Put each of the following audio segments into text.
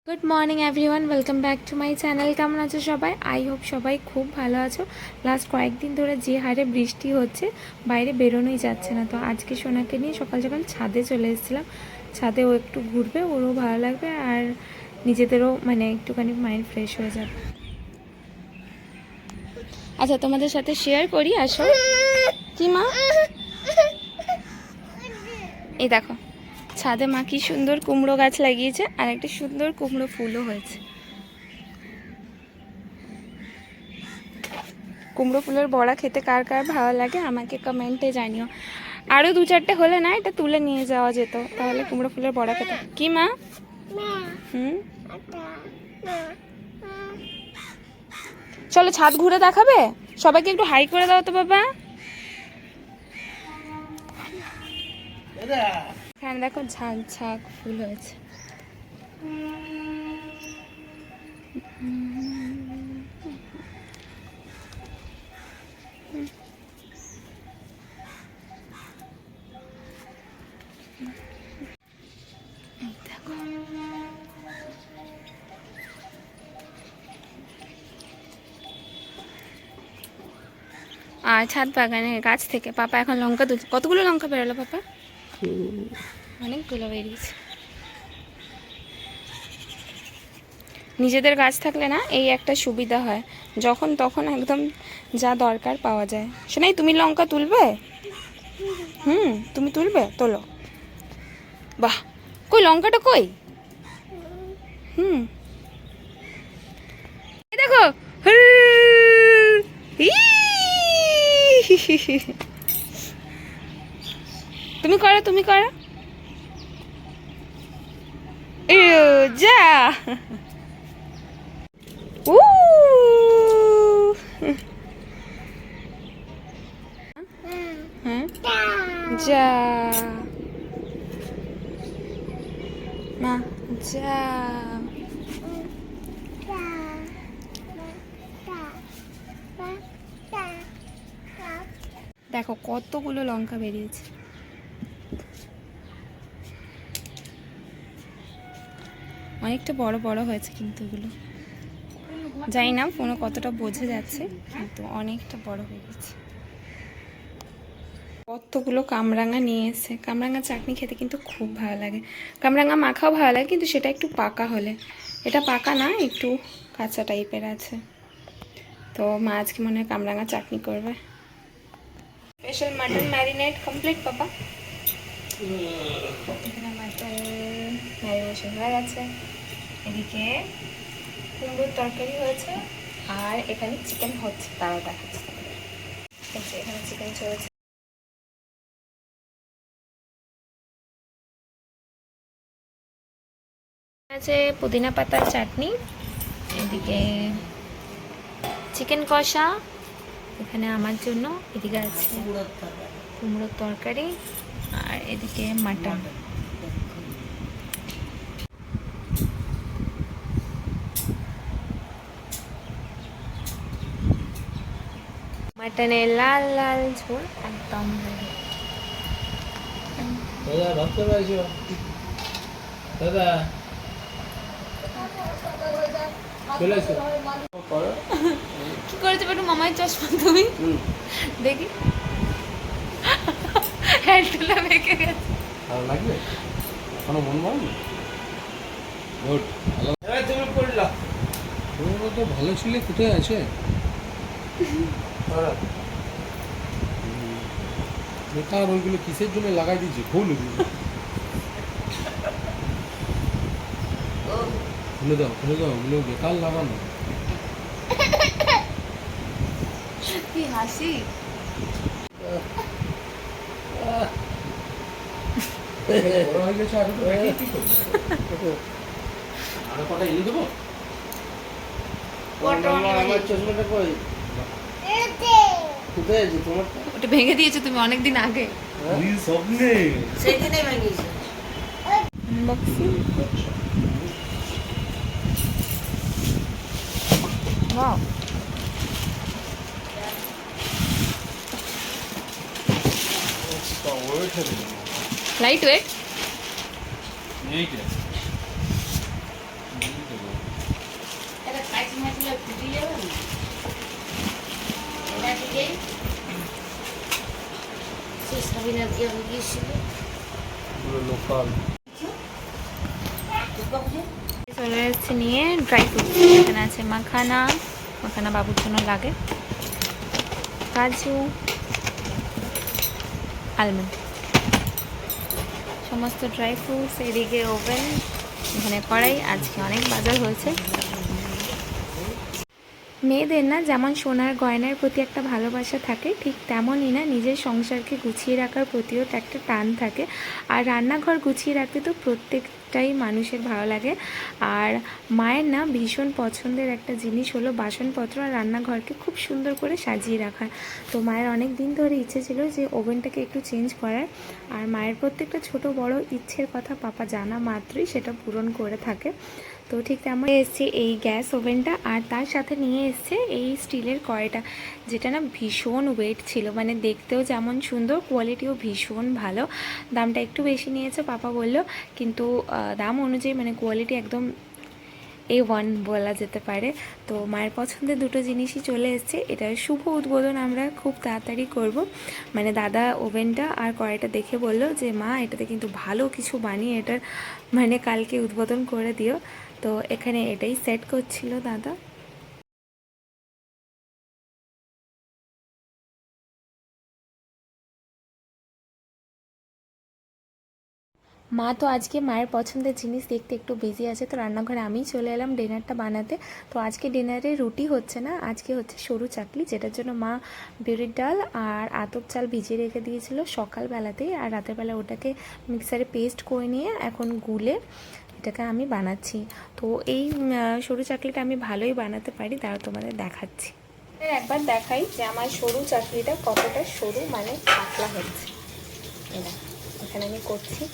Good morning everyone, welcome back to my channel. কেমন আছো সবাই? আই হোপ সবাই খুব ভালো আছো। লাস্ট কয়েকদিন ধরে যে হারে বৃষ্টি হচ্ছে, বাইরে বেরোনোই যাচ্ছে না। তো আজকে সোনাকে নিয়ে সকাল সকাল ছাদে চলে এসেছিলাম। ছাদে ও একটু ঘুরবে, ওরও ভালো লাগবে, আর নিজেদেরও মানে একটুখানি মাইন্ড ফ্রেশ হয়ে যাবে। আচ্ছা, তোমাদের সাথে শেয়ার করি, আসো। কি মা? এই দেখো, ছাদে মা কি সুন্দর কুমড়ো গাছ লাগিয়েছে, আর একটা সুন্দর কুমড়ো ফুলও হয়েছে। কুমড়ো ফুলের বড়া খেতে কার কার ভালো লাগে আমাকে কমেন্টে জানিও। আরও 2-4টে হলে না এটা তুলে নিয়ে যাওয়া যেত, তাহলে কুমড়ো ফুলের বড়া খেতে। কি মা? হুম, চলো ছাদ ঘুরে দেখাবে। সবাইকে একটু হাই করে দাও তো বাবা। হ্যাঁ দেখো, ঝাঁক ঝাঁক ফুল হয়েছে। আর ছাদ বাগানের গাছ থেকে পাপা এখন লঙ্কা তুলছে। কতগুলো লঙ্কা বেরোলো পাপা? অনেকগুলো বেরিয়েছে। নিজেদের গাছ থাকলে না এই একটা সুবিধা হয়, যখন তখন একদম যা দরকার পাওয়া যায়। শোনাই, তুমি লঙ্কা তুলবে? তুমি তুলবে? তোলো। বাহ, কই লঙ্কাটা কই? এই দেখো। তুমি করো, তুমি করো। যা। উ হ্যাঁ, যা মা, যা। দেখো কতগুলো লঙ্কা বেরিয়েছে। অনেকটা বড় বড় হয়েছে, কিন্তু এগুলো জানি না ফোনে কতটা বোঝা যাচ্ছে, কিন্তু অনেকটা বড় হয়ে গেছে। কতগুলো কামরাঙা নিয়ে এসে। কামরাঙা চাটনি খেতে কিন্তু খুব ভালো লাগে। কামরাঙা মাখাও ভালো লাগে, কিন্তু সেটা একটু পাকা হলে। এটা পাকা না, একটু কাঁচা টাইপের আছে। তো মা আজকে মনে হয় কামরাঙা চাটনি করবে। স্পেশাল মাটন ম্যারিনেট কমপ্লিট পাপা। এখানে মাটন ম্যারিনেশন হয়ে গেছে। এদিকে কুমড়োর তরকারি হয়েছে, আর এখানে চিকেন হচ্ছে, তাও দেখাচ্ছে। এখানে চিকেন চলেছে। আছে পুদিনা পাতার চাটনি, এদিকে চিকেন কষা, এখানে আমার জন্য, এদিকে আছে কুমড়োর তরকারি, আর এদিকে মাটন। মাটনের লাল লাল ঝোল একদম রেডি। দাদা ভাবতে পারছো? দাদা চলে এসো। কি করেছে একটু মামার চশমা তুমি দেখি। হ্যান্ডটা বেঁকে গেছে। ভালো লাগবে? এখনো মন বলনি? গুড, ভালো। তুমি পড়লা, তুমি তো ভালো ছিলে, কোথায় আছে? বেকার ওইগুলো কিসের জন্য লাগাই দিয়েছি? খুলে দাও, খুলে দাও, ওগুলো বেকার লাগানো। কি হাসি! বড় হয়ে গেছে, আর একটু বেঁকে কি করবে? আরো কটা এনে দেবো? আমার চশমাটা কই? কোথায় আছে তোমারটা? ওটা ভেঙে দিয়েছো তুমি অনেকদিন আগে। স্বপ্নে সেদিনে ভেঙেছে। Wow. Lightweight. লোকাল চলে এসেছে নিয়ে ড্রাই ফ্রুট। এখানে আছে মাখানা, মাখানা বাবুর জন্য লাগে, কাজু, আলমন্ড, সমস্ত ড্রাই ফ্রুটস। এদিকে ওভেন, এখানে কড়াই। আজকে অনেক বাজার হয়েছে। মেয়েদের না যেমন সোনার গয়নার প্রতি একটা ভালোবাসা থাকে, ঠিক তেমনই না নিজের সংসারকে গুছিয়ে রাখার প্রতিও একটা টান থাকে। আর রান্নাঘর গুছিয়ে রাখতে তো প্রত্যেকটাই মানুষের ভালো লাগে। আর মায়ের না ভীষণ পছন্দের একটা জিনিস হলো বাসনপত্র আর রান্নাঘরকে খুব সুন্দর করে সাজিয়ে রাখা। তো মায়ের অনেক দিন ধরে ইচ্ছে ছিল যে ওভেনটাকে একটু চেঞ্জ করার। আর মায়ের প্রত্যেকটা ছোট বড় ইচ্ছের কথা পাপা জানা মাত্রই সেটা পূরণ করে থাকে। তো ঠিক তেমন এসছে এই গ্যাস ওভেনটা, আর তার সাথে নিয়ে এসছে এই স্টিলের কড়াইটা, যেটা না ভীষণ ওয়েট ছিল, মানে দেখতেও যেমন সুন্দর, কোয়ালিটিও ভীষণ ভালো। দামটা একটু বেশি নিয়েছে পাপা বলল, কিন্তু দাম অনুযায়ী মানে কোয়ালিটি একদম A1 বলা যেতে পারে। তো মায়ের পছন্দের দুটো জিনিসই চলে এসছে। এটার শুভ উদ্বোধন আমরা খুব তাড়াতাড়ি করব। মানে দাদা ওভেনটা আর কড়াইটা দেখে বলল যে মা এটাতে কিন্তু ভালো কিছু বানিয়ে এটার মানে কালকে উদ্বোধন করে দিও। তো এখানে এটাই সেট করছিল দাদা। মা তো আজকে মায়ের পছন্দের জিনিস দেখতে একটু বিজি আছে, তো রান্নাঘরে আমিই চলে এলাম ডিনারটা বানাতে। তো আজকে ডিনারে রুটি হচ্ছে না, আজকে হচ্ছে সরু চাকলি, যেটার জন্য মা বিউলির ডাল আর আতপ চাল ভিজিয়ে রেখে দিয়েছিল সকালবেলাতেই, আর রাতের বেলা ওটাকে মিক্সারে পেস্ট করে নিয়ে এখন গুলে এটাকে আমি বানাচ্ছি। তো এই সরু চাকলিটা আমি ভালোই বানাতে পারি, তারা তোমাদের দেখাচ্ছি। একবার দেখাই যে আমার সরু চাকলিটা কতটা সরু মানে পাতলা হচ্ছে। এখানে আমি করছি,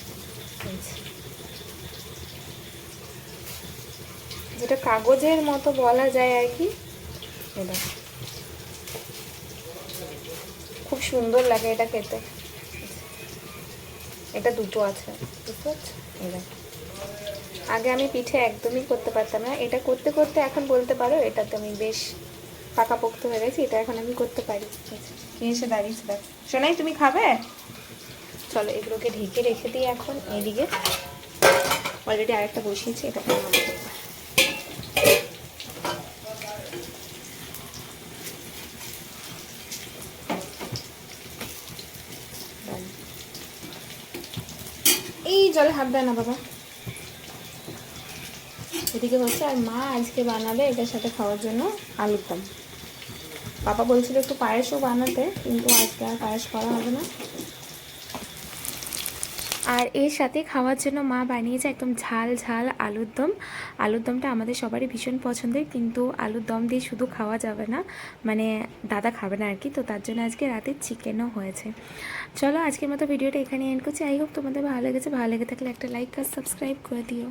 যেটা কাগজের মতো বলা যায় আর কি। এটা খুব সুন্দর লাগে এটা খেতে। এটা দুটো আছে, বুঝতে পারছো? আগে আমি পিঠে একদমই করতে পারতাম না, এটা করতে করতে এখন বলতে পারো এটাতে আমি বেশ পাকাপোক্ত হয়ে গেছি, এটা এখন আমি করতে পারি। কে এসে দাঁড়িয়েছে দেখ। শোনাই, তুমি খাবে? চলো এগুলোকে ঢেকে রেখে দিই এখন। এইদিকে অলরেডি আরেকটা বসিয়েছি, এটা এই জলে হাত দেয় না বাবা। এদিকে হচ্ছে, আর মা আজকে বানাবে এটার সাথে খাওয়ার জন্য আলুর দম। পাপা বলছিল একটু পায়েসও বানাতে, কিন্তু আজকে আর পায়েস করা হবে না। আর এর সাথে খাওয়ার জন্য মা বানিয়েছে একদম ঝাল ঝাল আলুর দম। আলুর দমটা আমাদের সবারই ভীষণ পছন্দের, কিন্তু আলুর দম দিয়ে শুধু খাওয়া যাবে না, মানে দাদা খাবে না আর কি। তো তার জন্য আজকে রাতে চিকেনও হয়েছে। চলো আজকের মতো ভিডিওটা এখানে এন্ড করছি। আই হোপ তোমাদের ভালো লেগেছে। ভালো লেগে থাকলে একটা লাইক আর সাবস্ক্রাইব করে দিও।